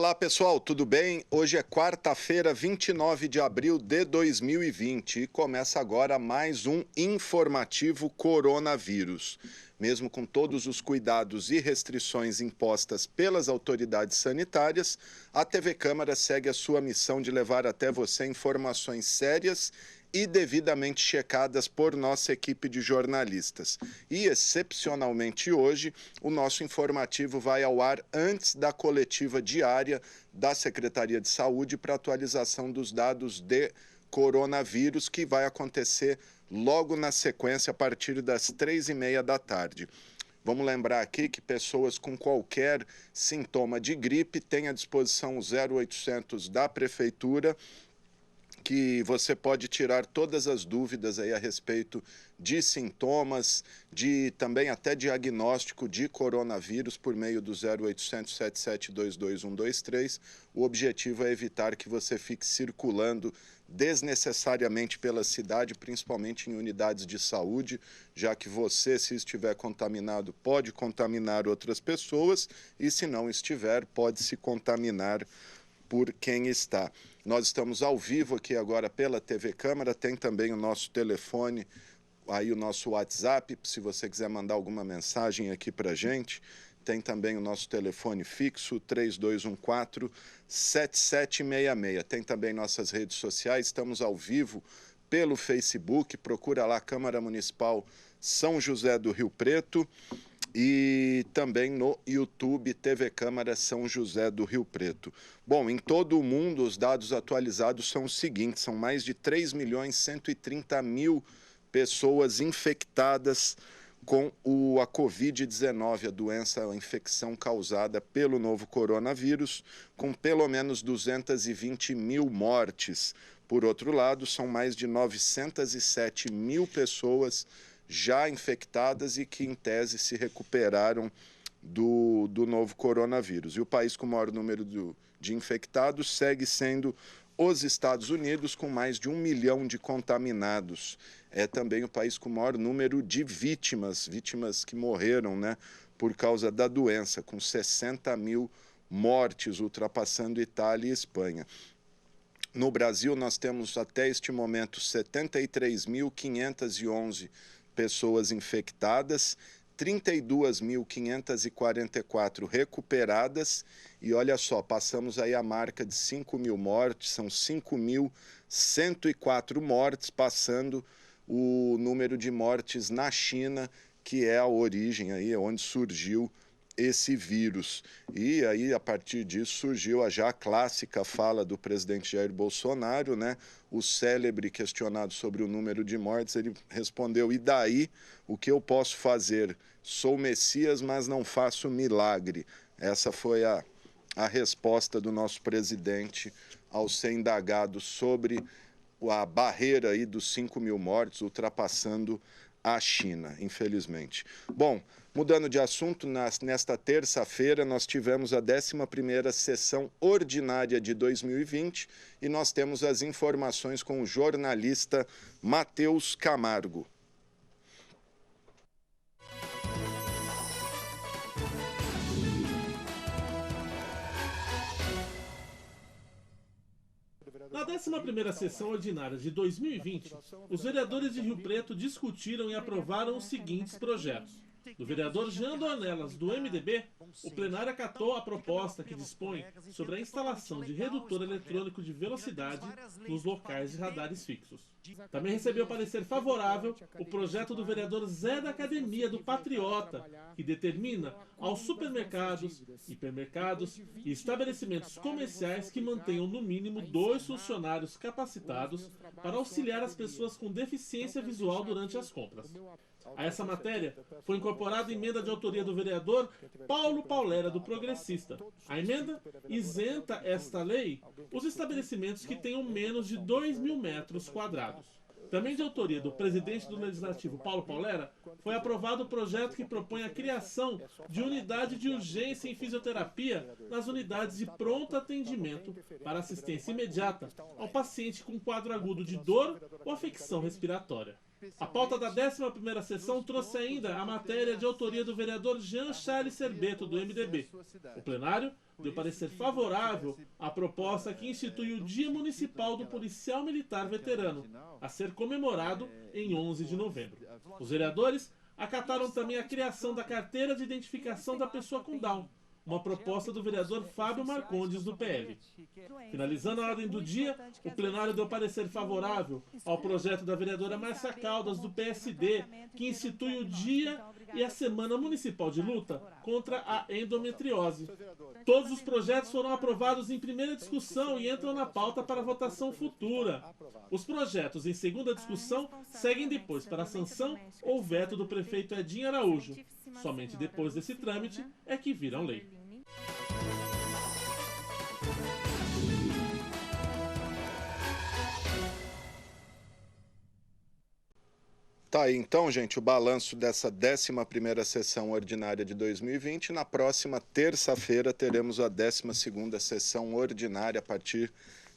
Olá pessoal, tudo bem? Hoje é quarta-feira, 29 de abril de 2020 e começa agora mais um informativo coronavírus. Mesmo com todos os cuidados e restrições impostas pelas autoridades sanitárias, a TV Câmara segue a sua missão de levar até você informações sérias e devidamente checadas por nossa equipe de jornalistas. E, excepcionalmente hoje, o nosso informativo vai ao ar antes da coletiva diária da Secretaria de Saúde para atualização dos dados de coronavírus, que vai acontecer logo na sequência, a partir das 3h30 da tarde. Vamos lembrar aqui que pessoas com qualquer sintoma de gripe têm à disposição o 0800 da Prefeitura, que você pode tirar todas as dúvidas aí a respeito de sintomas, de também até diagnóstico de coronavírus por meio do 0800 7722 123. O objetivo é evitar que você fique circulando desnecessariamente pela cidade, principalmente em unidades de saúde, já que você, se estiver contaminado, pode contaminar outras pessoas e, se não estiver, pode se contaminar por quem está. Nós estamos ao vivo aqui agora pela TV Câmara, tem também o nosso telefone, aí o nosso WhatsApp, se você quiser mandar alguma mensagem aqui para a gente. Tem também o nosso telefone fixo, 3214-7766. Tem também nossas redes sociais, estamos ao vivo pelo Facebook, procura lá Câmara Municipal São José do Rio Preto. E também no YouTube, TV Câmara São José do Rio Preto. Bom, em todo o mundo, os dados atualizados são os seguintes: são mais de 3.130.000 pessoas infectadas com a Covid-19, a doença, a infecção causada pelo novo coronavírus, com pelo menos 220.000 mortes. Por outro lado, são mais de 907.000 pessoas já infectadas e que, em tese, se recuperaram do novo coronavírus. E o país com o maior número de infectados segue sendo os Estados Unidos, com mais de 1 milhão de contaminados. É também o país com o maior número de vítimas que morreram, né, por causa da doença, com 60.000 mortes, ultrapassando Itália e Espanha. No Brasil, nós temos até este momento 73.511 pessoas infectadas, 32.544 recuperadas e olha só, passamos aí a marca de 5.000 mortes, são 5.104 mortes, passando o número de mortes na China, que é a origem aí, onde surgiu esse vírus. E aí, a partir disso, surgiu a já clássica fala do presidente Jair Bolsonaro, né? O célebre questionado sobre o número de mortes, ele respondeu: e daí, o que eu posso fazer? Sou Messias, mas não faço milagre. Essa foi a resposta do nosso presidente ao ser indagado sobre a barreira aí dos 5.000 mortes, ultrapassando a China, infelizmente. Bom, mudando de assunto, nesta terça-feira nós tivemos a 11ª sessão ordinária de 2020 e nós temos as informações com o jornalista Matheus Camargo. Na 11ª sessão ordinária de 2020, os vereadores de Rio Preto discutiram e aprovaram os seguintes projetos. Do vereador Jean Dornelas, do MDB, o plenário acatou a proposta que dispõe sobre a instalação de redutor eletrônico de velocidade nos locais de radares fixos. Também recebeu parecer favorável o projeto do vereador Zé da Academia, do Patriota, que determina aos supermercados, hipermercados e estabelecimentos comerciais que mantenham no mínimo 2 funcionários capacitados para auxiliar as pessoas com deficiência visual durante as compras. A essa matéria foi incorporada a emenda de autoria do vereador Paulo Paulera, do Progressista. A emenda isenta esta lei os estabelecimentos que tenham menos de 2.000 metros quadrados. Também de autoria do presidente do Legislativo, Paulo Paulera, foi aprovado o projeto que propõe a criação de unidade de urgência em fisioterapia nas unidades de pronto atendimento para assistência imediata ao paciente com quadro agudo de dor ou afecção respiratória. A pauta da 11ª sessão trouxe ainda a matéria de autoria do vereador Jean Charles Serbeto, do MDB. O plenário deu parecer favorável à proposta que institui o Dia Municipal do Policial Militar Veterano, a ser comemorado em 11 de novembro. Os vereadores acataram também a criação da carteira de identificação da pessoa com Down, uma proposta do vereador Fábio Marcondes, do PL. Finalizando a ordem do dia, o plenário deu parecer favorável ao projeto da vereadora Márcia Caldas, do PSD, que institui o Dia e a Semana Municipal de Luta contra a Endometriose. Todos os projetos foram aprovados em primeira discussão e entram na pauta para votação futura. Os projetos em segunda discussão seguem depois para a sanção ou veto do prefeito Edinho Araújo. Somente depois desse trâmite é que viram lei. Tá aí então, gente, o balanço dessa 11ª sessão ordinária de 2020. Na próxima terça-feira teremos a 12ª sessão ordinária a partir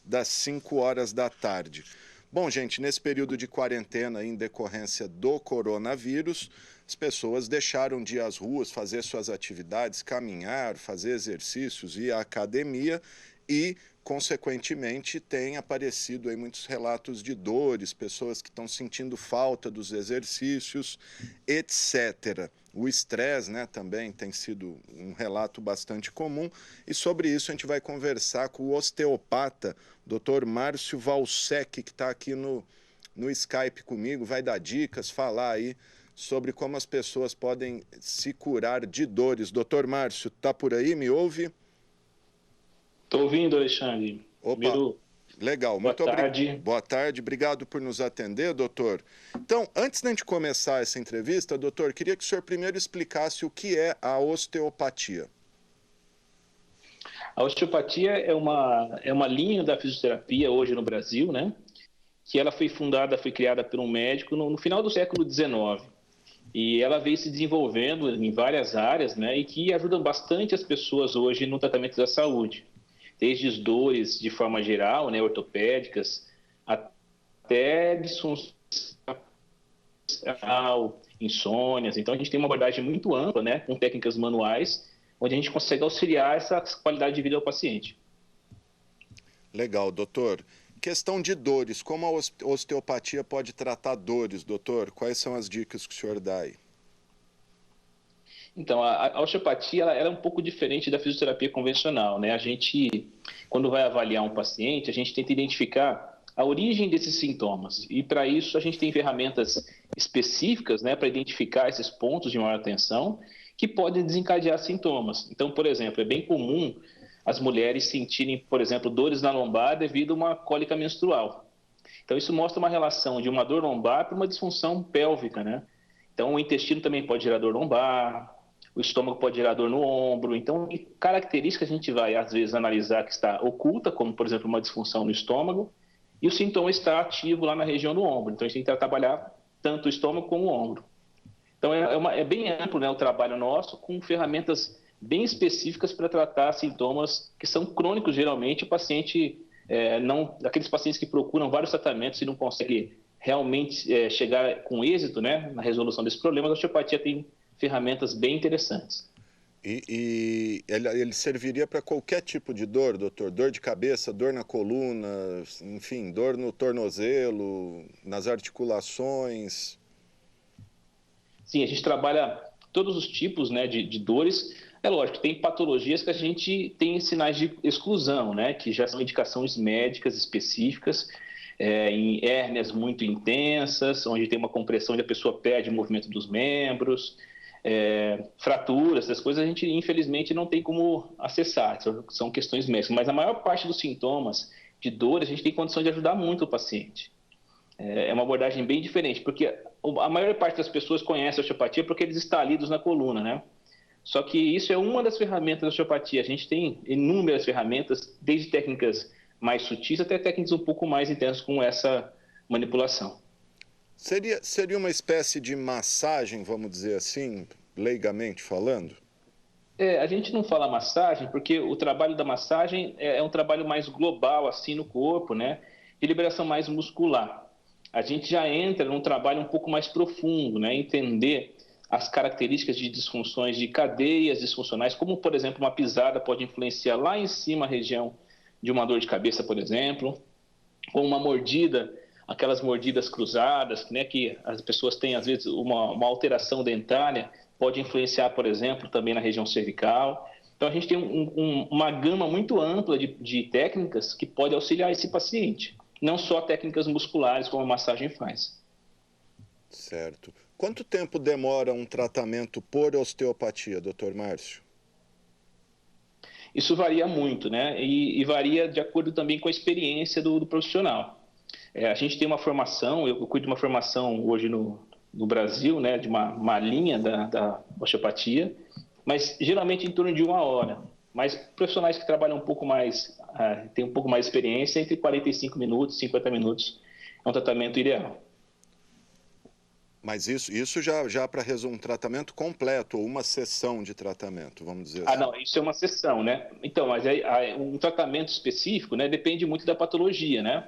das 5 horas da tarde. Bom, gente, nesse período de quarentena em decorrência do coronavírus, as pessoas deixaram de ir às ruas, fazer suas atividades, caminhar, fazer exercícios, ir à academia e, consequentemente, tem aparecido aí muitos relatos de dores, pessoas que estão sentindo falta dos exercícios, etc. O estresse, né, também tem sido um relato bastante comum, e sobre isso a gente vai conversar com o osteopata, Dr. Márcio Valsec, que está aqui no Skype comigo, vai dar dicas, falar aí sobre como as pessoas podem se curar de dores. Doutor Márcio, está por aí? Me ouve? Estou ouvindo, Alexandre. Opa, Primeiro, legal. boa tarde. Boa tarde, obrigado por nos atender, doutor. Então, antes de a gente começar essa entrevista, doutor, queria que o senhor primeiro explicasse o que é a osteopatia. A osteopatia é uma linha da fisioterapia hoje no Brasil, né? Que ela foi criada por um médico no final do século XIX. E ela veio se desenvolvendo em várias áreas, né? E que ajudam bastante as pessoas hoje no tratamento da saúde. Desde as dores de forma geral, né, ortopédicas, até disfunção, insônias. Então, a gente tem uma abordagem muito ampla, né, com técnicas manuais, onde a gente consegue auxiliar essa qualidade de vida ao paciente. Legal, doutor. Questão de dores, como a osteopatia pode tratar dores, doutor? Quais são as dicas que o senhor dá aí? Então, a osteopatia ela é um pouco diferente da fisioterapia convencional, né? A gente, quando vai avaliar um paciente, a gente tenta identificar a origem desses sintomas. E, para isso, a gente tem ferramentas específicas, né, para identificar esses pontos de maior atenção que podem desencadear sintomas. Então, por exemplo, é bem comum as mulheres sentirem, por exemplo, dores na lombar devido a uma cólica menstrual. Então, isso mostra uma relação de uma dor lombar para uma disfunção pélvica, né? Então, o intestino também pode gerar dor lombar, o estômago pode gerar dor no ombro. Então, características a gente vai, às vezes, analisar que está oculta, como, por exemplo, uma disfunção no estômago, e o sintoma está ativo lá na região do ombro. Então, a gente tem que trabalhar tanto o estômago como o ombro. Então, é bem amplo, né, o trabalho nosso, com ferramentas bem específicas para tratar sintomas que são crônicos, geralmente. O paciente, aqueles pacientes que procuram vários tratamentos e não conseguem realmente chegar com êxito, né, na resolução desse problema, a osteopatia tem ferramentas bem interessantes. E ele serviria para qualquer tipo de dor, doutor? Dor de cabeça, dor na coluna, enfim, dor no tornozelo, nas articulações? Sim, a gente trabalha todos os tipos, né, de dores. É lógico, tem patologias que a gente tem sinais de exclusão, né, que já são indicações médicas específicas, em hérnias muito intensas, onde tem uma compressão e a pessoa perde o movimento dos membros, fraturas, essas coisas a gente infelizmente não tem como acessar, são questões médicas, mas a maior parte dos sintomas de dor a gente tem condição de ajudar muito o paciente. É uma abordagem bem diferente, porque a maior parte das pessoas conhece a osteopatia porque eles estão estalidos na coluna, né? Só que isso é uma das ferramentas da osteopatia. A gente tem inúmeras ferramentas, desde técnicas mais sutis até técnicas um pouco mais intensas com essa manipulação. Seria uma espécie de massagem, vamos dizer assim, leigamente falando? A gente não fala massagem porque o trabalho da massagem é um trabalho mais global, assim, no corpo, né? De liberação mais muscular. a gente já entra num trabalho um pouco mais profundo, né? Entender as características de disfunções de cadeias disfuncionais, como, por exemplo, uma pisada pode influenciar lá em cima a região de uma dor de cabeça, por exemplo, ou uma mordida, aquelas mordidas cruzadas, né, que as pessoas têm, às vezes, uma alteração dentária, pode influenciar, por exemplo, também na região cervical. Então, a gente tem uma gama muito ampla de técnicas que pode auxiliar esse paciente, não só técnicas musculares, como a massagem faz. Certo. Quanto tempo demora um tratamento por osteopatia, doutor Márcio? Isso varia muito, né? E varia de acordo também com a experiência do profissional. A gente tem uma formação, eu cuido de uma formação hoje no Brasil, né, de uma linha da osteopatia, mas geralmente em torno de 1 hora. Mas profissionais que trabalham um pouco mais, têm um pouco mais de experiência, entre 45 minutos e 50 minutos é um tratamento ideal. Mas isso já para resolver um tratamento completo, ou uma sessão de tratamento, vamos dizer assim. Não, isso é uma sessão, né? Então, mas um tratamento específico, né, depende muito da patologia, né?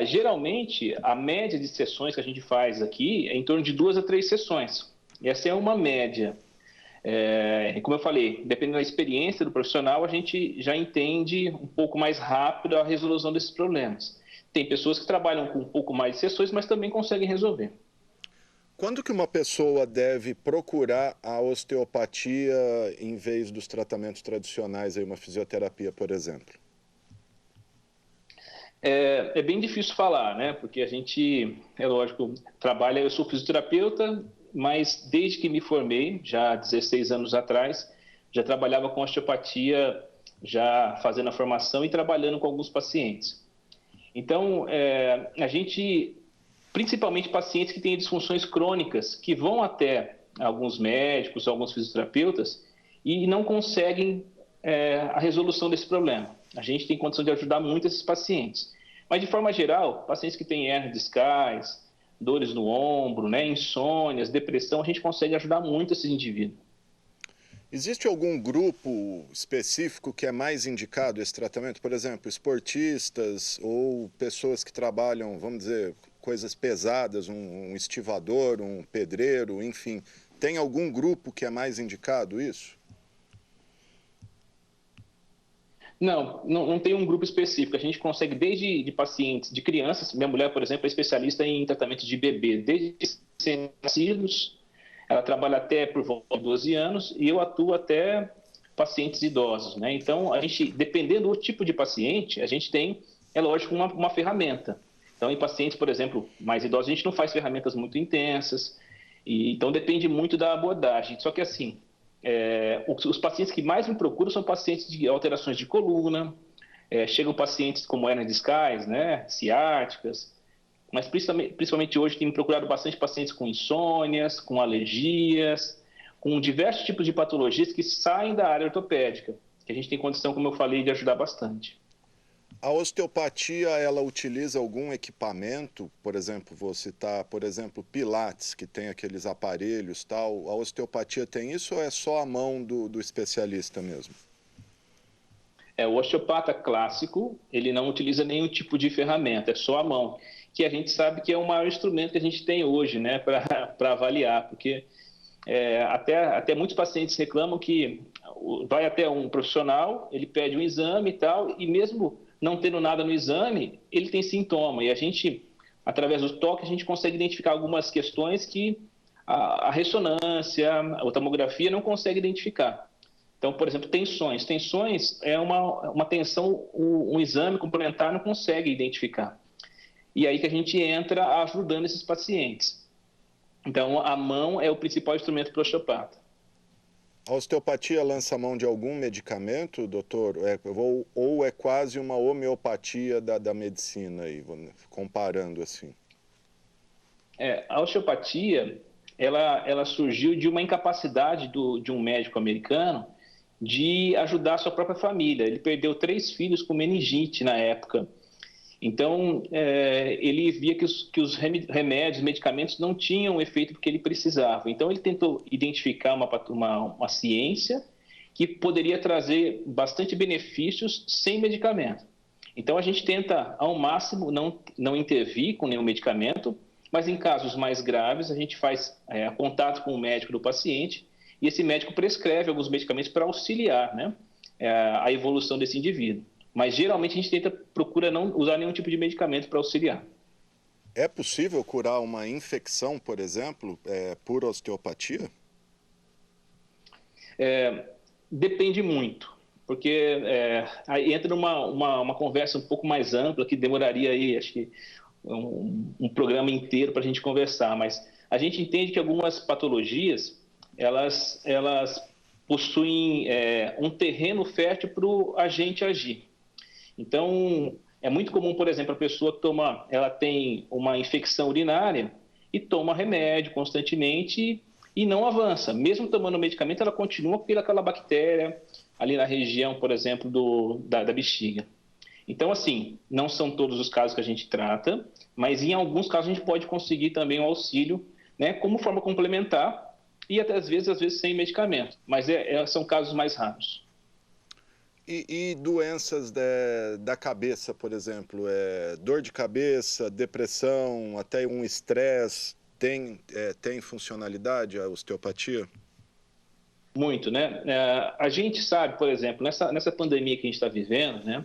Geralmente, a média de sessões que a gente faz aqui é em torno de 2 a 3 sessões. E essa é uma média. Como eu falei, dependendo da experiência do profissional, a gente já entende um pouco mais rápido a resolução desses problemas. Tem pessoas que trabalham com um pouco mais de sessões, mas também conseguem resolver. Quando que uma pessoa deve procurar a osteopatia em vez dos tratamentos tradicionais, aí uma fisioterapia, por exemplo? É bem difícil falar, né? Porque a gente, é lógico, trabalha, eu sou fisioterapeuta, mas desde que me formei, já há 16 anos atrás, já trabalhava com osteopatia, já fazendo a formação e trabalhando com alguns pacientes. Então, a gente, principalmente pacientes que têm disfunções crônicas, que vão até alguns médicos, alguns fisioterapeutas e não conseguem a resolução desse problema. A gente tem condição de ajudar muito esses pacientes. Mas, de forma geral, pacientes que têm hernias discais, dores no ombro, né, insônias, depressão, a gente consegue ajudar muito esses indivíduos. Existe algum grupo específico que é mais indicado esse tratamento? Por exemplo, esportistas ou pessoas que trabalham, vamos dizer, coisas pesadas, um estivador, um pedreiro, enfim. Tem algum grupo que é mais indicado isso? Não tem um grupo específico. A gente consegue desde de pacientes, de crianças. Minha mulher, por exemplo, é especialista em tratamento de bebê, desde recém-nascidos. Ela trabalha até por volta de 12 anos e eu atuo até pacientes idosos, né? Então, a gente, dependendo do tipo de paciente, a gente tem, é lógico, uma ferramenta. Então, em pacientes, por exemplo, mais idosos, a gente não faz ferramentas muito intensas. Então, depende muito da abordagem. Só que, assim, os pacientes que mais me procuram são pacientes de alterações de coluna, chegam pacientes como hernias discais, né, ciáticas, mas principalmente hoje tem me procurado bastante pacientes com insônias, com alergias, com diversos tipos de patologias que saem da área ortopédica, que a gente tem condição, como eu falei, de ajudar bastante. A osteopatia, ela utiliza algum equipamento? Por exemplo, vou citar, por exemplo, Pilates, que tem aqueles aparelhos tal. A osteopatia tem isso ou é só a mão do especialista mesmo? O osteopata clássico, ele não utiliza nenhum tipo de ferramenta, é só a mão, que a gente sabe que é o maior instrumento que a gente tem hoje, né, para avaliar, porque até muitos pacientes reclamam que vai até um profissional, ele pede um exame e tal, e mesmo não tendo nada no exame, ele tem sintoma. E a gente, através do toque, a gente consegue identificar algumas questões que a ressonância, a tomografia não consegue identificar. Então, por exemplo, tensões. Tensões é uma tensão, um exame complementar não consegue identificar. E aí que a gente entra ajudando esses pacientes. Então, a mão é o principal instrumento para o osteopata. A osteopatia lança mão de algum medicamento, doutor? Ou é quase uma homeopatia da medicina, aí, comparando assim? A osteopatia, ela surgiu de uma incapacidade de um médico americano de ajudar a sua própria família. Ele perdeu 3 filhos com meningite na época. Então, ele via que os remédios, medicamentos não tinham o efeito que ele precisava. Então, ele tentou identificar uma ciência que poderia trazer bastante benefícios sem medicamento. Então, a gente tenta, ao máximo, não intervir com nenhum medicamento, mas em casos mais graves, a gente faz contato com o médico do paciente e esse médico prescreve alguns medicamentos para auxiliar, né, a evolução desse indivíduo. Mas, geralmente, a gente procura não usar nenhum tipo de medicamento para auxiliar. É possível curar uma infecção, por exemplo, por osteopatia? Depende muito, porque aí entra uma conversa um pouco mais ampla, que demoraria aí, acho que, um programa inteiro para a gente conversar, mas a gente entende que algumas patologias, elas possuem um terreno fértil para o agente agir. Então, é muito comum, por exemplo, a pessoa ela tem uma infecção urinária e toma remédio constantemente e não avança. Mesmo tomando medicamento, ela continua com aquela bactéria ali na região, por exemplo, da bexiga. Então, assim, não são todos os casos que a gente trata, mas em alguns casos a gente pode conseguir também um auxílio, né, como forma complementar e até às vezes sem medicamento, mas são casos mais raros. E doenças da cabeça, por exemplo, dor de cabeça, depressão, até um estresse, tem funcionalidade a osteopatia? Muito, né? A gente sabe, por exemplo, nessa pandemia que a gente está vivendo, né?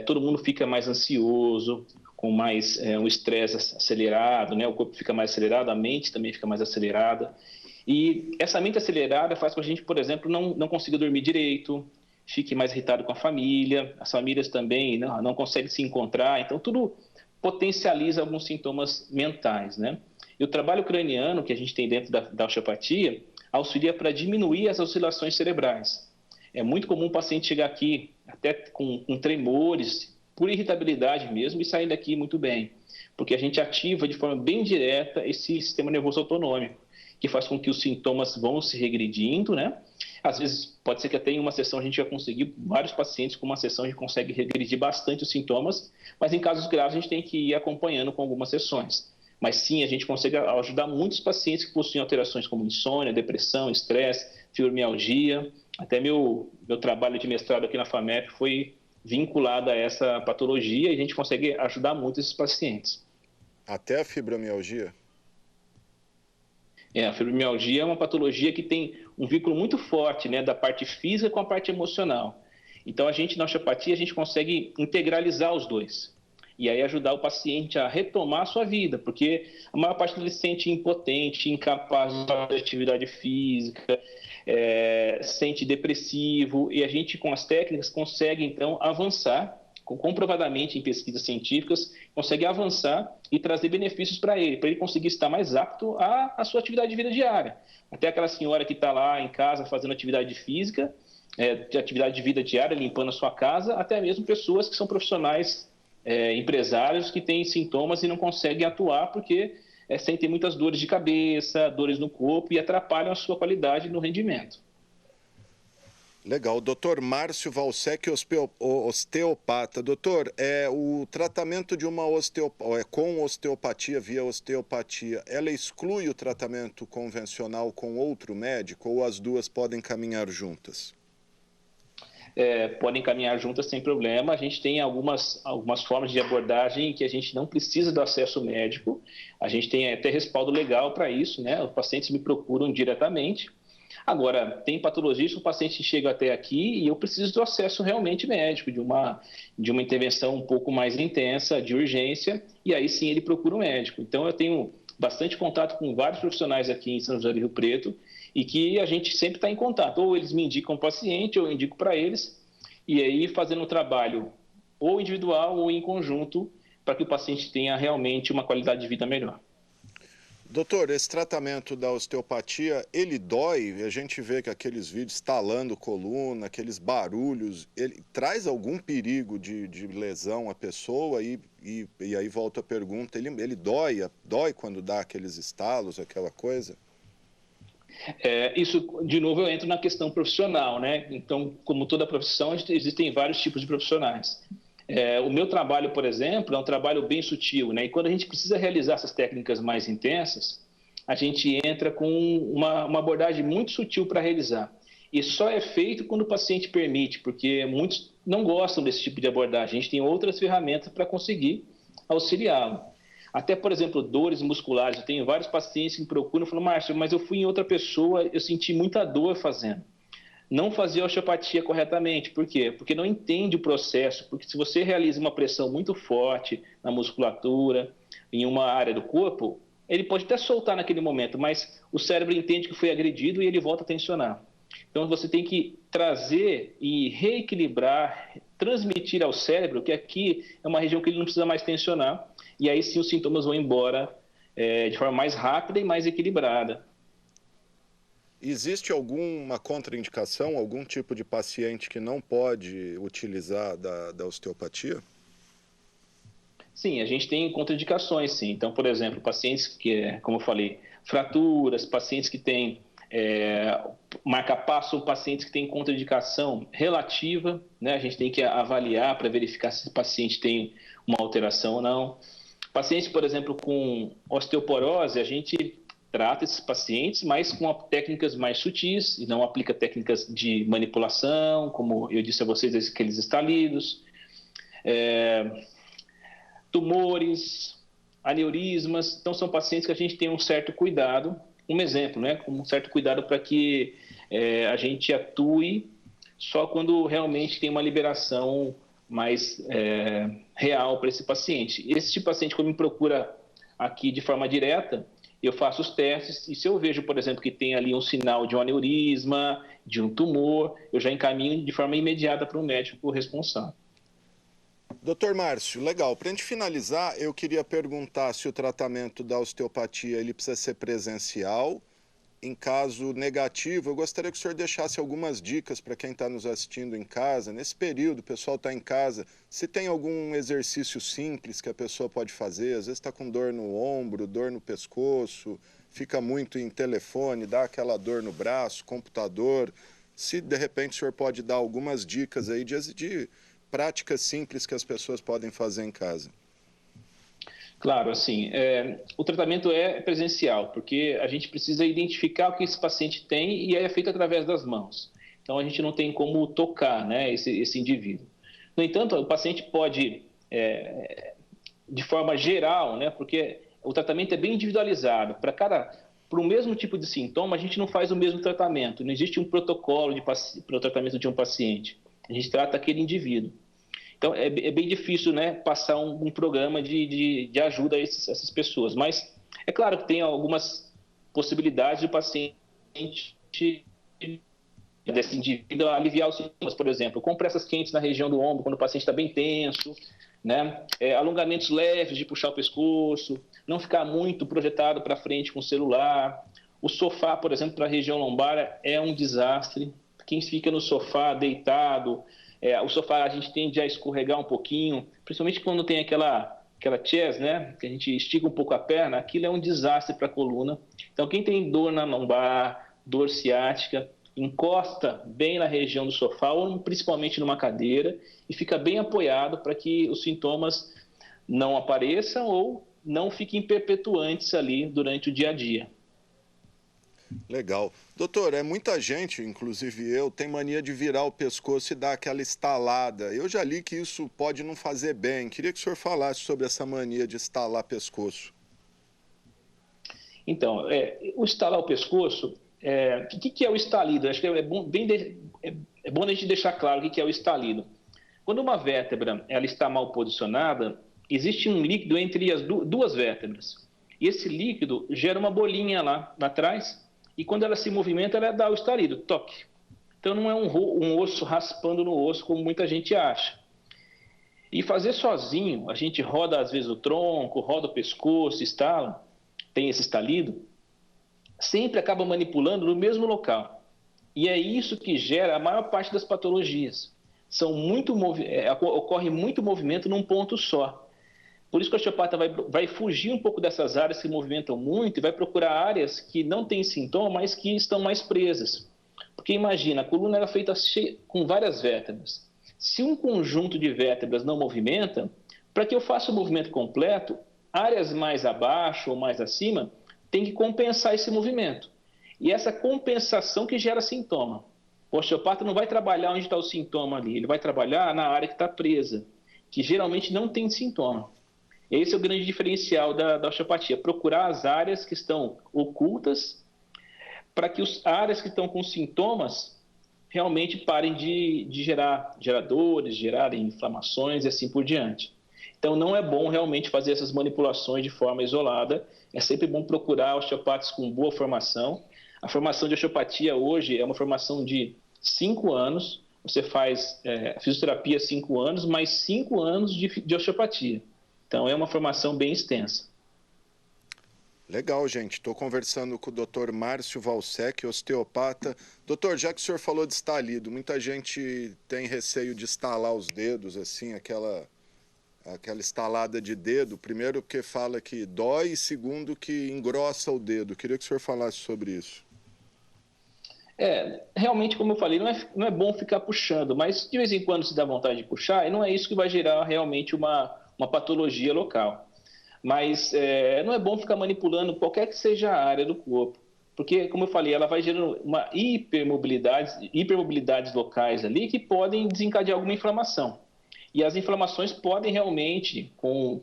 Todo mundo fica mais ansioso, com mais um estresse acelerado, né? O corpo fica mais acelerado, a mente também fica mais acelerada. E essa mente acelerada faz com que a gente, por exemplo, não consiga dormir direito, fique mais irritado com a família, as famílias também não conseguem se encontrar, então tudo potencializa alguns sintomas mentais, né? E o trabalho craniano que a gente tem dentro da osteopatia auxilia para diminuir as oscilações cerebrais. É muito comum o paciente chegar aqui até com tremores, por irritabilidade mesmo, e sair daqui muito bem, porque a gente ativa de forma bem direta esse sistema nervoso autonômico, que faz com que os sintomas vão se regredindo, né? Às vezes, pode ser que até em uma sessão a gente já conseguir, vários pacientes com uma sessão a gente consegue regredir bastante os sintomas, mas em casos graves a gente tem que ir acompanhando com algumas sessões. Mas sim, a gente consegue ajudar muitos pacientes que possuem alterações como insônia, depressão, estresse, fibromialgia. Até meu trabalho de mestrado aqui na FAMEP foi vinculado a essa patologia e a gente consegue ajudar muito esses pacientes. Até a fibromialgia? A fibromialgia é uma patologia que tem um vínculo muito forte, né, da parte física com a parte emocional. Então, na osteopatia, a gente consegue integralizar os dois. E aí ajudar o paciente a retomar a sua vida, porque a maior parte deles se sente impotente, incapaz de fazer atividade física, sente depressivo, e a gente, com as técnicas, consegue, então, avançar, comprovadamente em pesquisas científicas, consegue avançar e trazer benefícios para ele conseguir estar mais apto à sua atividade de vida diária. Até aquela senhora que está lá em casa fazendo atividade física, de atividade de vida diária, limpando a sua casa, até mesmo pessoas que são profissionais, empresários que têm sintomas e não conseguem atuar porque sentem muitas dores de cabeça, dores no corpo e atrapalham a sua qualidade no rendimento. Legal. Doutor Márcio Valsec, osteopata. Doutor, o tratamento de uma com osteopatia, via osteopatia, ela exclui o tratamento convencional com outro médico ou as duas podem caminhar juntas? Podem caminhar juntas sem problema. A gente tem algumas formas de abordagem que a gente não precisa do acesso médico. A gente tem até respaldo legal para isso, né? Os pacientes me procuram diretamente. Agora, tem patologias que o paciente chega até aqui e eu preciso do acesso realmente médico, de uma intervenção um pouco mais intensa, de urgência, e aí sim ele procura um médico. Então, eu tenho bastante contato com vários profissionais aqui em São José do Rio Preto e que a gente sempre está em contato. Ou eles me indicam o paciente, ou eu indico para eles, e aí fazendo um trabalho ou individual ou em conjunto para que o paciente tenha realmente uma qualidade de vida melhor. Doutor, esse tratamento da osteopatia, ele dói? A gente vê que aqueles vídeos estalando coluna, aqueles barulhos, ele traz algum perigo de lesão à pessoa? E aí volta a pergunta, ele dói quando dá aqueles estalos, aquela coisa? Isso, de novo, eu entro na questão profissional, né? Então, como toda profissão, existem vários tipos de profissionais. O meu trabalho, por exemplo, é um trabalho bem sutil, né? E quando a gente precisa realizar essas técnicas mais intensas, a gente entra com uma abordagem muito sutil para realizar. E só é feito quando o paciente permite, porque não gostam desse tipo de abordagem. A gente tem outras ferramentas para conseguir auxiliá-lo. Até, por exemplo, dores musculares. Eu tenho vários pacientes que me procuram e falam, Márcio, mas eu fui em outra pessoa, eu senti muita dor fazendo. Não fazia osteopatia corretamente. Por quê? Porque não entende o processo. Porque se você realiza uma pressão muito forte na musculatura, em uma área do corpo, ele pode até soltar naquele momento, mas o cérebro entende que foi agredido e ele volta a tensionar. Então, você tem que trazer e reequilibrar, transmitir ao cérebro que aqui é uma região que ele não precisa mais tensionar, e aí sim os sintomas vão embora de forma mais rápida e mais equilibrada. Existe alguma contraindicação, algum tipo de paciente que não pode utilizar da osteopatia? Sim, a gente tem contraindicações, sim. Então, por exemplo, pacientes que, como eu falei, fraturas, pacientes que têm marca-passo, pacientes que têm contraindicação relativa, né? A gente tem que avaliar para verificar se o paciente tem uma alteração ou não. Pacientes, por exemplo, com osteoporose, a gente trata esses pacientes, mas com técnicas mais sutis, e não aplica técnicas de manipulação, como eu disse a vocês, aqueles estalidos. Tumores, aneurismas, então são pacientes que a gente tem um certo cuidado, um exemplo, né, com um certo cuidado para que a gente atue só quando realmente tem uma liberação mais real para esse paciente. Esse tipo de paciente, quando me procura aqui de forma direta, eu faço os testes e se eu vejo, por exemplo, que tem ali um sinal de um aneurisma, de um tumor, eu já encaminho de forma imediata para o médico responsável. Doutor Márcio, legal. Para a gente finalizar, eu queria perguntar se o tratamento da osteopatia ele precisa ser presencial. Em caso negativo, eu gostaria que o senhor deixasse algumas dicas para quem está nos assistindo em casa. Nesse período, o pessoal está em casa. Se tem algum exercício simples que a pessoa pode fazer, às vezes está com dor no ombro, dor no pescoço, fica muito em telefone, dá aquela dor no braço, computador. Se de repente o senhor pode dar algumas dicas aí de práticas simples que as pessoas podem fazer em casa. Claro, assim, o tratamento é presencial, porque a gente precisa identificar o que esse paciente tem e é feito através das mãos. Então, a gente não tem como tocar, né, esse indivíduo. No entanto, o paciente pode, de forma geral, né, porque o tratamento é bem individualizado. Para o mesmo tipo de sintoma, a gente não faz o mesmo tratamento. Não existe um protocolo para o tratamento de um paciente. A gente trata aquele indivíduo. Então, é bem difícil, né, passar um programa de ajuda a essas pessoas. Mas é claro que tem algumas possibilidades do paciente, desse indivíduo, aliviar os sintomas, por exemplo, compressas quentes na região do ombro, quando o paciente está bem tenso, né? Alongamentos leves de puxar o pescoço, não ficar muito projetado para frente com o celular. O sofá, por exemplo, para a região lombar é um desastre. Quem fica no sofá deitado, o sofá a gente tende a escorregar um pouquinho, principalmente quando tem aquela chest, né, que a gente estica um pouco a perna, aquilo é um desastre para a coluna. Então, quem tem dor na lombar, dor ciática, encosta bem na região do sofá ou principalmente numa cadeira e fica bem apoiado para que os sintomas não apareçam ou não fiquem perpetuantes ali durante o dia a dia. Legal. Doutor, muita gente, inclusive eu, tem mania de virar o pescoço e dar aquela estalada. Eu já li que isso pode não fazer bem. Queria que o senhor falasse sobre essa mania de estalar pescoço. Então, o estalar o pescoço, o que é o estalido? Acho que é bom a gente deixar claro o que é o estalido. Quando uma vértebra ela está mal posicionada, existe um líquido entre as duas vértebras. E esse líquido gera uma bolinha lá atrás, e quando ela se movimenta, ela dá o estalido, toque. Então não é um osso raspando no osso, como muita gente acha. E fazer sozinho, a gente roda às vezes o tronco, roda o pescoço, estala, tem esse estalido, sempre acaba manipulando no mesmo local. E é isso que gera a maior parte das patologias. Ocorre muito movimento num ponto só. Por isso que o osteopata vai fugir um pouco dessas áreas que movimentam muito e vai procurar áreas que não têm sintoma, mas que estão mais presas. Porque imagina, a coluna era feita com várias vértebras. Se um conjunto de vértebras não movimenta, para que eu faça o movimento completo, áreas mais abaixo ou mais acima tem que compensar esse movimento. E essa compensação que gera sintoma. O osteopata não vai trabalhar onde está o sintoma ali, ele vai trabalhar na área que está presa, que geralmente não tem sintoma. Esse é o grande diferencial da osteopatia, procurar as áreas que estão ocultas para que as áreas que estão com sintomas realmente parem de gerar dores, gerarem inflamações e assim por diante. Então, não é bom realmente fazer essas manipulações de forma isolada. É sempre bom procurar osteopatas com boa formação. A formação de osteopatia hoje é uma formação de 5 anos. Você faz fisioterapia 5 anos, mais 5 anos de osteopatia. Então, é uma formação bem extensa. Legal, gente. Estou conversando com o Dr. Márcio Valsec, osteopata. Doutor, já que o senhor falou de estalido, muita gente tem receio de estalar os dedos, assim, aquela estalada de dedo. Primeiro, porque fala que dói, e segundo, que engrossa o dedo. Queria que o senhor falasse sobre isso. Realmente, como eu falei, não é bom ficar puxando, mas de vez em quando se dá vontade de puxar, e não é isso que vai gerar realmente uma patologia local. Mas não é bom ficar manipulando qualquer que seja a área do corpo, porque, como eu falei, ela vai gerando uma hipermobilidades locais ali que podem desencadear alguma inflamação. E as inflamações podem realmente,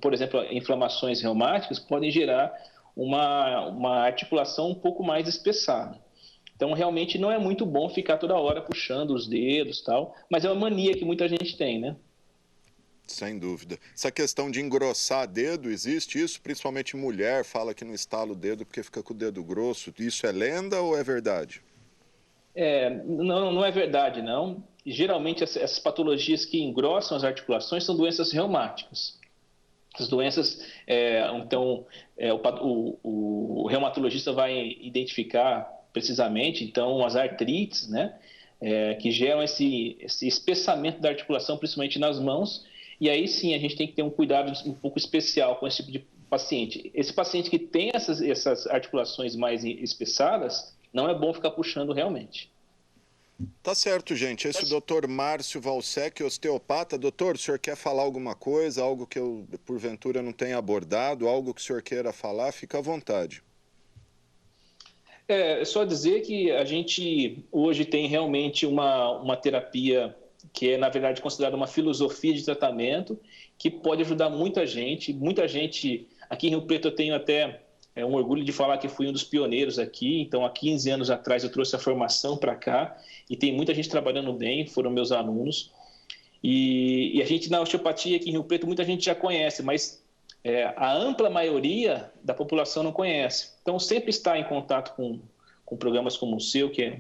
por exemplo, inflamações reumáticas, podem gerar uma articulação um pouco mais espessada. Então, realmente não é muito bom ficar toda hora puxando os dedos e tal, mas é uma mania que muita gente tem, né? Sem dúvida. Essa questão de engrossar dedo, existe isso? Principalmente mulher fala que não estala o dedo porque fica com o dedo grosso. Isso é lenda ou é verdade? Não é verdade, não. Geralmente, essas patologias que engrossam as articulações são doenças reumáticas. As doenças, o reumatologista vai identificar precisamente, então, as artrites, né, que geram esse espessamento da articulação, principalmente nas mãos. E aí sim, a gente tem que ter um cuidado um pouco especial com esse tipo de paciente. Esse paciente que tem essas articulações mais espessadas, não é bom ficar puxando realmente. Tá certo, gente. Esse é o Dr. Márcio Valsec, osteopata. Doutor, o senhor quer falar alguma coisa, algo que eu, porventura, não tenha abordado, algo que o senhor queira falar? Fica à vontade. É só dizer que a gente hoje tem realmente uma terapia que é, na verdade, considerada uma filosofia de tratamento que pode ajudar muita gente. Muita gente, aqui em Rio Preto eu tenho até um orgulho de falar que fui um dos pioneiros aqui. Então, há 15 anos atrás eu trouxe a formação para cá e tem muita gente trabalhando bem, foram meus alunos. E a gente, na osteopatia aqui em Rio Preto, muita gente já conhece, mas a ampla maioria da população não conhece. Então, sempre estar em contato com programas como o seu, que é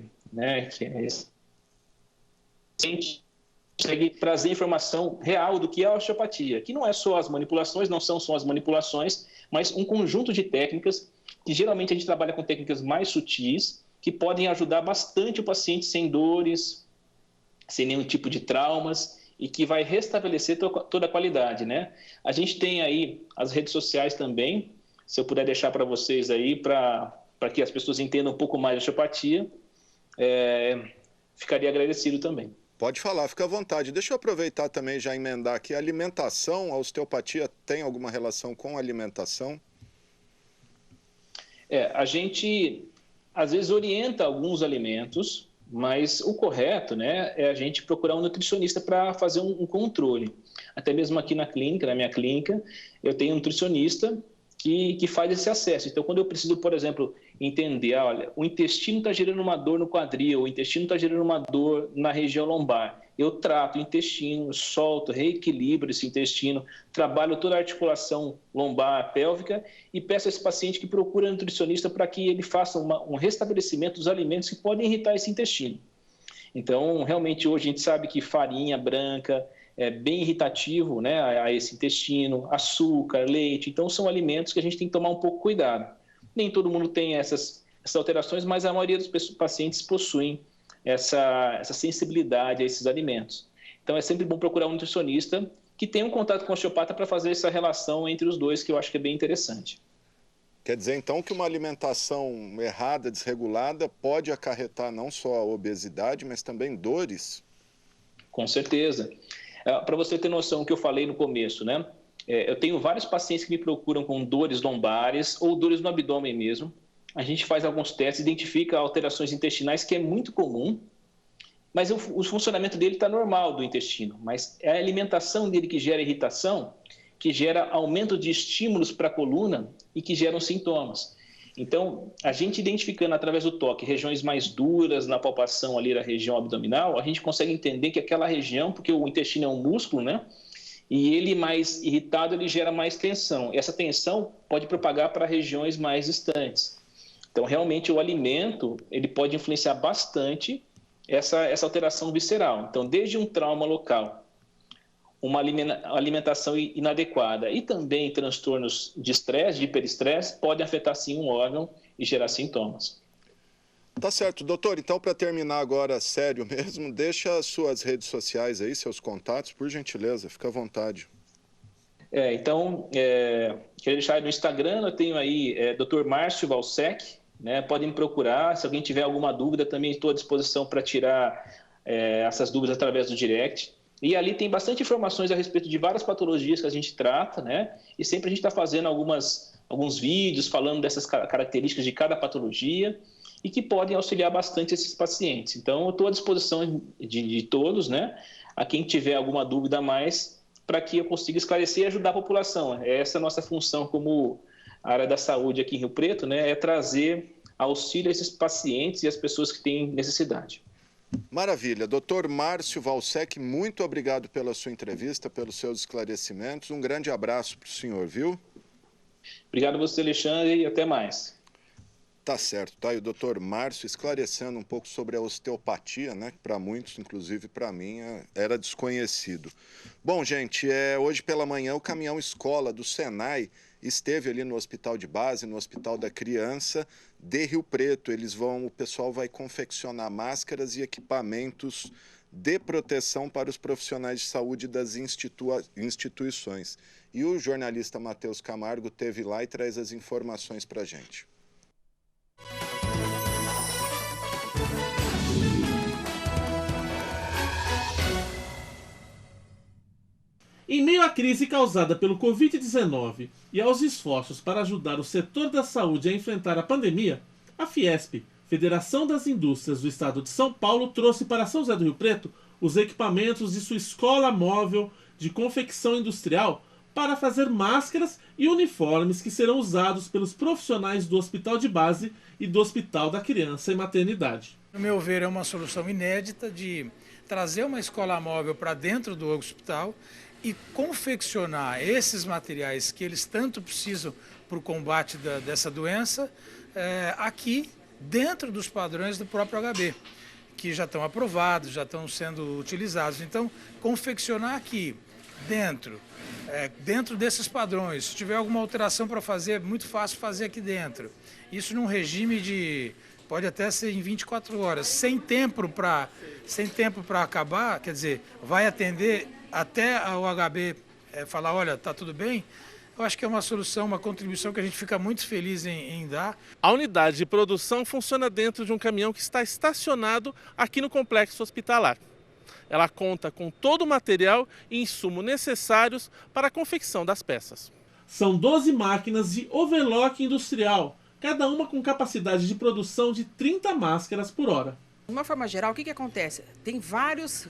consegue trazer informação real do que é a osteopatia, que não é só as manipulações, não são só as manipulações, mas um conjunto de técnicas que geralmente a gente trabalha com técnicas mais sutis, que podem ajudar bastante o paciente sem dores, sem nenhum tipo de traumas e que vai restabelecer toda a qualidade, né? A gente tem aí as redes sociais também, se eu puder deixar para vocês aí, para que as pessoas entendam um pouco mais de osteopatia, ficaria agradecido também. Pode falar, fica à vontade. Deixa eu aproveitar também já emendar aqui. A alimentação, a osteopatia tem alguma relação com a alimentação? A gente, às vezes, orienta alguns alimentos, mas o correto, né, é a gente procurar um nutricionista para fazer um controle. Até mesmo aqui na clínica, na minha clínica, eu tenho um nutricionista que faz esse acesso. Então, quando eu preciso, por exemplo, entender, olha, o intestino está gerando uma dor no quadril, o intestino está gerando uma dor na região lombar, eu trato o intestino, solto, reequilibro esse intestino, trabalho toda a articulação lombar, pélvica e peço a esse paciente que procure um nutricionista para que ele faça um restabelecimento dos alimentos que podem irritar esse intestino. Então, realmente, hoje a gente sabe que farinha branca é bem irritativo, né, a esse intestino, açúcar, leite. Então, são alimentos que a gente tem que tomar um pouco cuidado. Nem todo mundo tem essas alterações, mas a maioria dos pacientes possuem essa sensibilidade a esses alimentos. Então, é sempre bom procurar um nutricionista que tenha um contato com o osteopata para fazer essa relação entre os dois, que eu acho que é bem interessante. Quer dizer, então, que uma alimentação errada, desregulada, pode acarretar não só a obesidade, mas também dores? Com certeza. Para você ter noção do que eu falei no começo, né? Eu tenho vários pacientes que me procuram com dores lombares ou dores no abdômen mesmo. A gente faz alguns testes, identifica alterações intestinais, que é muito comum. mas o funcionamento dele está normal do intestino, mas é a alimentação dele que gera irritação, que gera aumento de estímulos para a coluna e que geram sintomas. Então, a gente identificando através do toque regiões mais duras na palpação ali da região abdominal, a gente consegue entender que aquela região, porque o intestino é um músculo, né? E ele mais irritado, ele gera mais tensão. E essa tensão pode propagar para regiões mais distantes. Então, realmente, o alimento, ele pode influenciar bastante essa alteração visceral. Então, desde um trauma local, uma alimentação inadequada e também transtornos de estresse, de hiperestresse, podem afetar sim um órgão e gerar sintomas. Tá certo, doutor. Então, para terminar agora, sério mesmo, deixa as suas redes sociais aí, seus contatos, por gentileza, fica à vontade. Queria deixar no Instagram, eu tenho aí Dr. Márcio Valsec, né? Podem me procurar, se alguém tiver alguma dúvida, também estou à disposição para tirar essas dúvidas através do direct. E ali tem bastante informações a respeito de várias patologias que a gente trata, né? E sempre a gente está fazendo alguns vídeos falando dessas características de cada patologia e que podem auxiliar bastante esses pacientes. Então, eu estou à disposição de todos, né? A quem tiver alguma dúvida a mais, para que eu consiga esclarecer e ajudar a população. Essa é a nossa função como área da saúde aqui em Rio Preto, né? É trazer auxílio a esses pacientes e as pessoas que têm necessidade. Maravilha. Doutor Márcio Valsec, muito obrigado pela sua entrevista, pelos seus esclarecimentos. Um grande abraço para o senhor, viu? Obrigado a você, Alexandre, e até mais. Tá certo, tá aí o doutor Márcio esclarecendo um pouco sobre a osteopatia, né? Que para muitos, inclusive para mim, era desconhecido. Bom, gente, hoje pela manhã o caminhão escola do Senai esteve ali no Hospital de Base, no Hospital da Criança de Rio Preto. O pessoal vai confeccionar máscaras e equipamentos de proteção para os profissionais de saúde das instituições. E o jornalista Matheus Camargo esteve lá e traz as informações para a gente. Em meio à crise causada pelo Covid-19 e aos esforços para ajudar o setor da saúde a enfrentar a pandemia, a Fiesp, Federação das Indústrias do Estado de São Paulo, trouxe para São José do Rio Preto os equipamentos de sua escola móvel de confecção industrial para fazer máscaras e uniformes que serão usados pelos profissionais do Hospital de Base e do Hospital da Criança e Maternidade. No meu ver, é uma solução inédita de trazer uma escola móvel para dentro do hospital e confeccionar esses materiais que eles tanto precisam para o combate dessa doença aqui dentro dos padrões do próprio HB, que já estão aprovados, já estão sendo utilizados. Então, confeccionar aqui dentro desses padrões, se tiver alguma alteração para fazer, é muito fácil fazer aqui dentro. Isso num regime pode até ser em 24 horas, sem tempo para acabar, quer dizer, vai atender até o HB falar, olha, está tudo bem. Eu acho que é uma solução, uma contribuição que a gente fica muito feliz em dar. A unidade de produção funciona dentro de um caminhão que está estacionado aqui no complexo hospitalar. Ela conta com todo o material e insumo necessários para a confecção das peças. São 12 máquinas de overlock industrial, cada uma com capacidade de produção de 30 máscaras por hora. De uma forma geral, o que acontece? Tem várias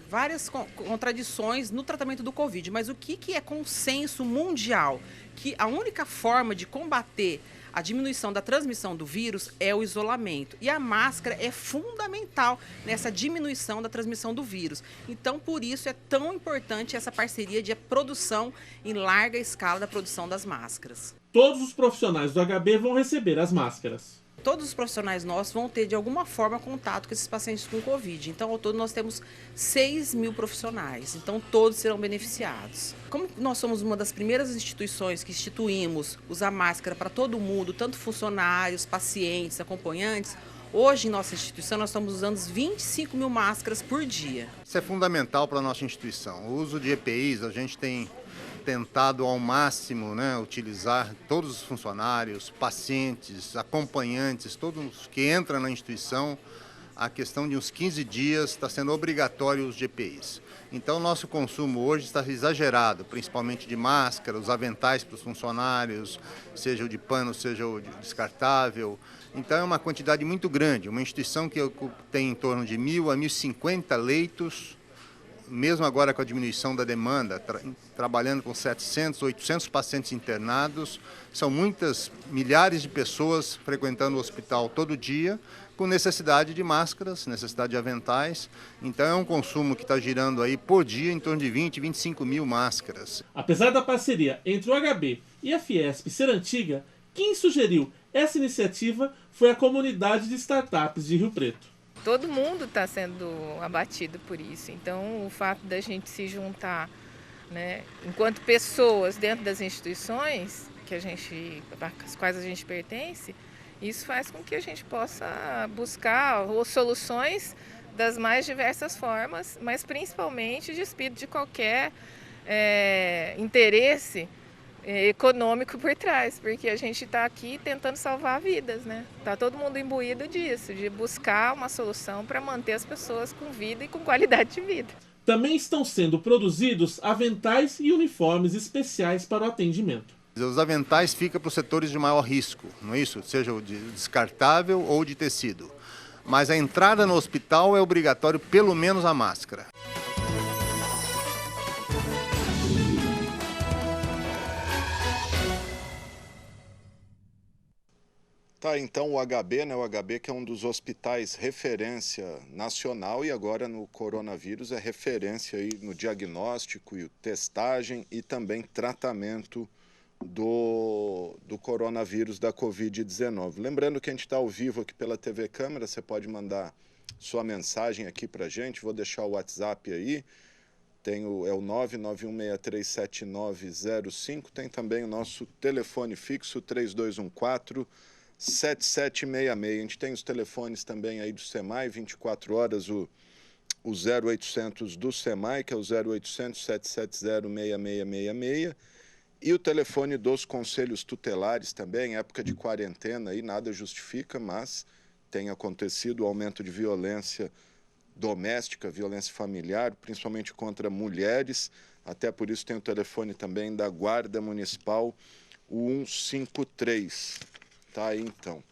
contradições no tratamento do Covid, mas o que é consenso mundial? Que a única forma de combater a diminuição da transmissão do vírus é o isolamento. E a máscara é fundamental nessa diminuição da transmissão do vírus. Então, por isso é tão importante essa parceria de produção em larga escala da produção das máscaras. Todos os profissionais do HB vão receber as máscaras. Todos os profissionais nossos vão ter, de alguma forma, contato com esses pacientes com Covid. Então, ao todo, nós temos 6.000 profissionais. Então, todos serão beneficiados. Como nós somos uma das primeiras instituições que instituímos usar máscara para todo mundo, tanto funcionários, pacientes, acompanhantes, hoje, em nossa instituição, nós estamos usando 25.000 máscaras por dia. Isso é fundamental para a nossa instituição. O uso de EPIs, a gente tem tentado ao máximo, utilizar todos os funcionários, pacientes, acompanhantes, todos que entram na instituição, a questão de uns 15 dias está sendo obrigatório os EPIs. Então, nosso consumo hoje está exagerado, principalmente de máscara, os aventais para os funcionários, seja o de pano, seja o de descartável. Então é uma quantidade muito grande, uma instituição que tem em torno de 1.000 a 1.050 leitos, mesmo agora com a diminuição da demanda, trabalhando com 700, 800 pacientes internados, são muitas, milhares de pessoas frequentando o hospital todo dia, com necessidade de máscaras, necessidade de aventais. Então é um consumo que está girando aí por dia em torno de 20, 25 mil máscaras. Apesar da parceria entre o HB e a Fiesp ser antiga, quem sugeriu essa iniciativa foi a comunidade de startups de Rio Preto. Todo mundo está sendo abatido por isso, então o fato da gente se juntar, né, enquanto pessoas dentro das instituições às quais a gente pertence, isso faz com que a gente possa buscar soluções das mais diversas formas, mas principalmente despido de qualquer interesse econômico por trás, porque a gente está aqui tentando salvar vidas, né? Tá todo mundo imbuído disso, de buscar uma solução para manter as pessoas com vida e com qualidade de vida. Também estão sendo produzidos aventais e uniformes especiais para o atendimento. Os aventais ficam para os setores de maior risco, não é isso? Seja o de descartável ou de tecido. Mas a entrada no hospital é obrigatório pelo menos a máscara. Tá, então o HB, né? O HB que é um dos hospitais referência nacional e agora no coronavírus é referência aí no diagnóstico e testagem e também tratamento do coronavírus da Covid-19. Lembrando que a gente está ao vivo aqui pela TV Câmara, você pode mandar sua mensagem aqui para a gente, vou deixar o WhatsApp aí, é o 991637905, tem também o nosso telefone fixo 3214-7766. A gente tem os telefones também aí do SEMAI, 24 horas, o 0800 do SEMAI, que é o 0800-770-6666, e o telefone dos conselhos tutelares também, época de quarentena, aí nada justifica, mas tem acontecido o aumento de violência doméstica, violência familiar, principalmente contra mulheres, até por isso tem o telefone também da Guarda Municipal, o 153. Tá aí então.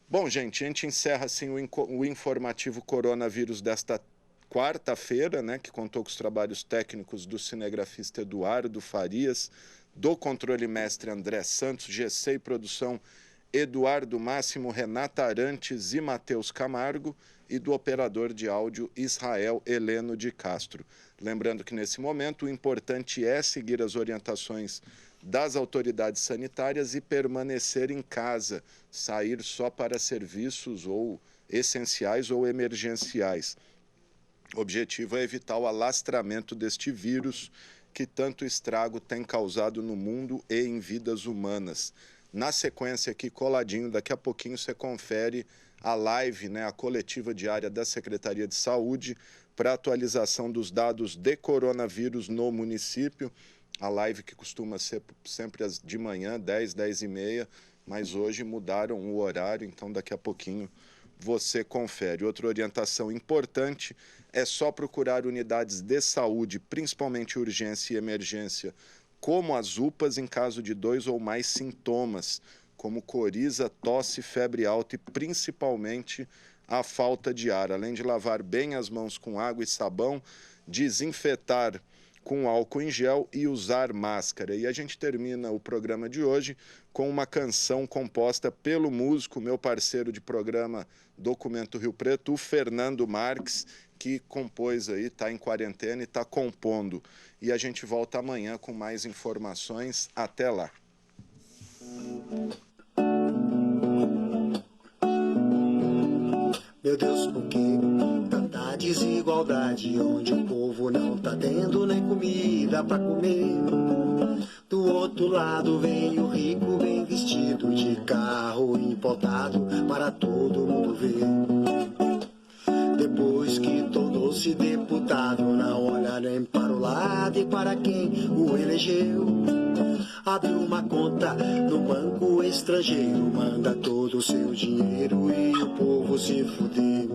Bom, gente, a gente encerra assim o informativo coronavírus desta quarta-feira, né, que contou com os trabalhos técnicos do cinegrafista Eduardo Farias, do controle mestre André Santos, GC e produção Eduardo Máximo, Renata Arantes e Matheus Camargo, e do operador de áudio Israel Heleno de Castro. Lembrando que nesse momento o importante é seguir as orientações das autoridades sanitárias e permanecer em casa, sair só para serviços ou essenciais ou emergenciais. O objetivo é evitar o alastramento deste vírus que tanto estrago tem causado no mundo e em vidas humanas. Na sequência aqui, coladinho, daqui a pouquinho você confere a live, né, a coletiva diária da Secretaria de Saúde para atualização dos dados de coronavírus no município. A live que costuma ser sempre de manhã, 10, 10h30, mas hoje mudaram o horário, então daqui a pouquinho você confere. Outra orientação importante é só procurar unidades de saúde, principalmente urgência e emergência, como as UPAs em caso de 2 ou mais sintomas, como coriza, tosse, febre alta e principalmente a falta de ar. Além de lavar bem as mãos com água e sabão, desinfetar com álcool em gel e usar máscara. E a gente termina o programa de hoje com uma canção composta pelo músico, meu parceiro de programa Documento Rio Preto, o Fernando Marques, que compôs aí, está em quarentena e está compondo. E a gente volta amanhã com mais informações. Até lá. Meu Deus, por que tanta desigualdade, onde o povo não tá tendo nem comida pra comer? Do outro lado vem o rico bem vestido, de carro importado para todo mundo ver. Depois que tornou-se deputado, não olha nem para o lado e para quem o elegeu. Abre uma conta no banco estrangeiro, manda todo o seu dinheiro e o povo se fudeu.